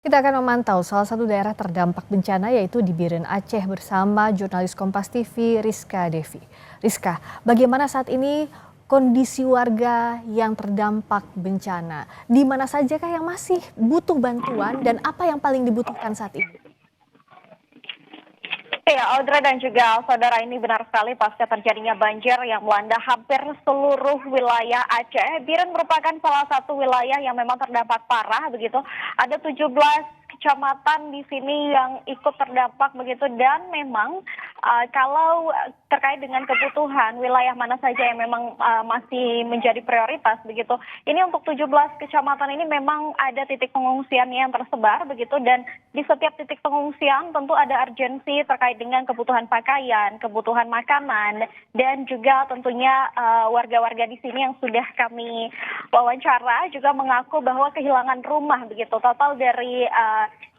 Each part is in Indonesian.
Kita akan memantau salah satu daerah terdampak bencana yaitu di Biren Aceh bersama jurnalis Kompas TV Rizka Devi. Rizka, bagaimana saat ini kondisi warga yang terdampak bencana? Di mana sajakah yang masih butuh bantuan dan apa yang paling dibutuhkan saat ini? Ya, Audrey dan juga saudara, ini benar sekali pasca terjadinya banjir yang melanda hampir seluruh wilayah Aceh. Biren merupakan salah satu wilayah yang memang terdampak parah begitu. Ada 17 kecamatan di sini yang ikut terdampak begitu, dan memang kalau terkait dengan kebutuhan wilayah mana saja yang memang masih menjadi prioritas begitu. Ini untuk 17 kecamatan ini memang ada titik pengungsian yang tersebar begitu, dan di setiap titik pengungsian tentu ada urgensi terkait dengan kebutuhan pakaian, kebutuhan makanan, dan juga tentunya warga-warga di sini yang sudah kami wawancara juga mengaku bahwa kehilangan rumah begitu. Total dari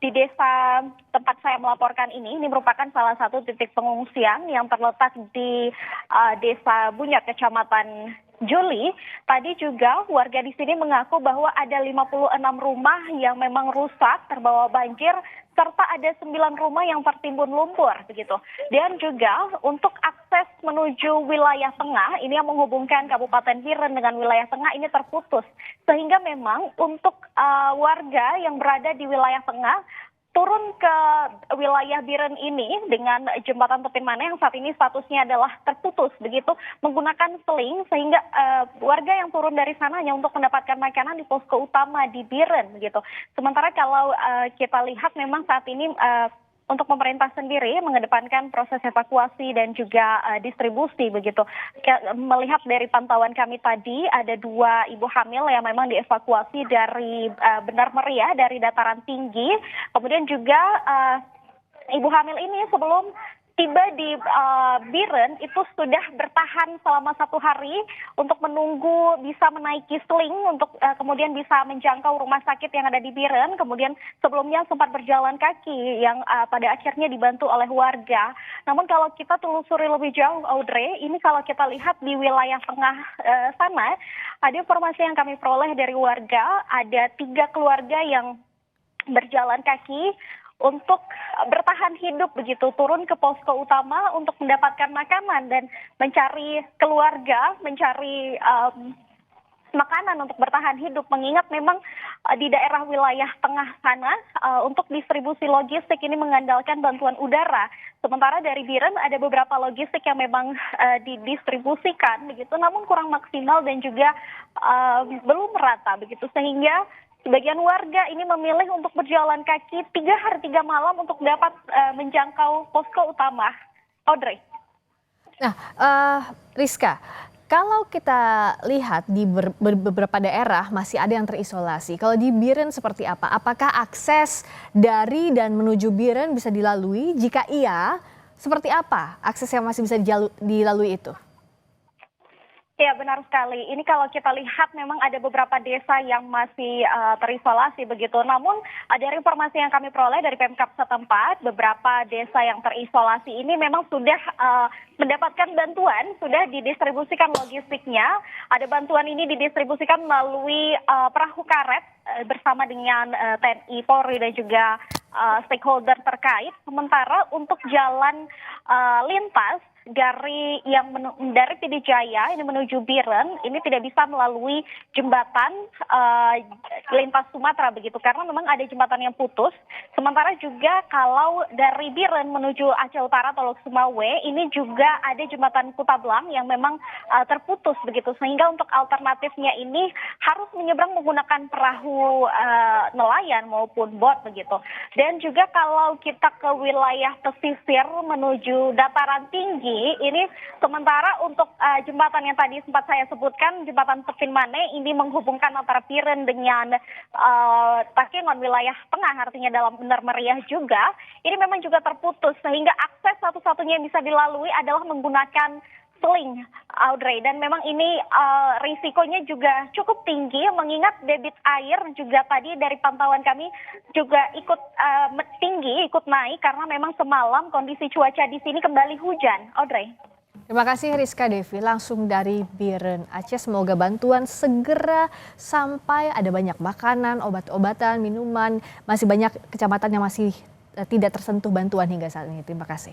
di desa tempat saya melaporkan ini merupakan salah satu titik pengungsian yang terletak di desa Bunyak, kecamatan Juli. Tadi juga warga di sini mengaku bahwa ada 56 rumah yang memang rusak terbawa banjir, serta ada 9 rumah yang tertimbun lumpur begitu. Dan juga untuk akses menuju wilayah tengah ini yang menghubungkan Kabupaten Biren dengan wilayah tengah ini terputus. Sehingga memang untuk warga yang berada di wilayah tengah turun ke wilayah Biren ini dengan jembatan Tepin Mane yang saat ini statusnya adalah terputus begitu, menggunakan seling, sehingga warga yang turun dari sana hanya untuk mendapatkan makanan di posko utama di Biren begitu. Sementara kalau kita lihat memang saat ini untuk pemerintah sendiri mengedepankan proses evakuasi dan juga distribusi begitu. Melihat dari pantauan kami tadi, ada 2 ibu hamil yang memang dievakuasi dari Benar Meriah, dari dataran tinggi. Kemudian juga ibu hamil ini sebelum tiba di Biren itu sudah bertahan selama 1 hari untuk menunggu bisa menaiki seling untuk kemudian bisa menjangkau rumah sakit yang ada di Biren. Kemudian sebelumnya sempat berjalan kaki yang pada akhirnya dibantu oleh warga. Namun kalau kita telusuri lebih jauh, Audrey, ini kalau kita lihat di wilayah tengah sana, ada informasi yang kami peroleh dari warga, ada 3 keluarga yang berjalan kaki untuk bertahan hidup begitu, turun ke posko utama untuk mendapatkan makanan dan mencari keluarga, mencari makanan untuk bertahan hidup, mengingat memang di daerah wilayah tengah sana untuk distribusi logistik ini mengandalkan bantuan udara. Sementara dari Biren ada beberapa logistik yang memang didistribusikan begitu, namun kurang maksimal dan juga belum merata begitu, sehingga sebagian warga ini memilih untuk berjalan kaki 3 hari 3 malam untuk dapat menjangkau posko utama. Audrey. Nah, Rizka, kalau kita lihat di beberapa daerah masih ada yang terisolasi. Kalau di Biren seperti apa? Apakah akses dari dan menuju Biren bisa dilalui? Jika iya, seperti apa akses yang masih bisa dilalui itu? Ya, benar sekali. Ini kalau kita lihat memang ada beberapa desa yang masih terisolasi begitu. Namun dari informasi yang kami peroleh dari Pemkab setempat, beberapa desa yang terisolasi ini memang sudah mendapatkan bantuan, sudah didistribusikan logistiknya. Ada bantuan ini didistribusikan melalui perahu karet bersama dengan TNI, Polri dan juga stakeholder terkait. Sementara untuk jalan lintas dari PD Jaya ini menuju Biren ini tidak bisa melalui jembatan lintas Sumatera begitu, karena memang ada jembatan yang putus. Sementara juga kalau dari Biren menuju Aceh Utara atau Lok Sumawe ini juga ada jembatan Kutablang yang memang terputus begitu, sehingga untuk alternatifnya ini harus menyeberang menggunakan perahu nelayan maupun bot begitu. Dan juga kalau kita ke wilayah pesisir menuju dataran tinggi, ini sementara untuk jembatan yang tadi sempat saya sebutkan, jembatan Tepin Mane ini menghubungkan antara Biren dengan Takengon wilayah tengah, artinya dalam Benar Meriah juga, ini memang juga terputus, sehingga akses satu-satunya yang bisa dilalui adalah menggunakan seling, Audrey. Dan memang ini risikonya juga cukup tinggi, mengingat debit air juga tadi dari pantauan kami juga ikut tinggi, ikut naik, karena memang semalam kondisi cuaca di sini kembali hujan, Audrey. Terima kasih Rizka Devi langsung dari Biren Aceh. Semoga bantuan segera sampai, ada banyak makanan, obat-obatan, minuman, masih banyak kecamatan yang masih tidak tersentuh bantuan hingga saat ini. Terima kasih.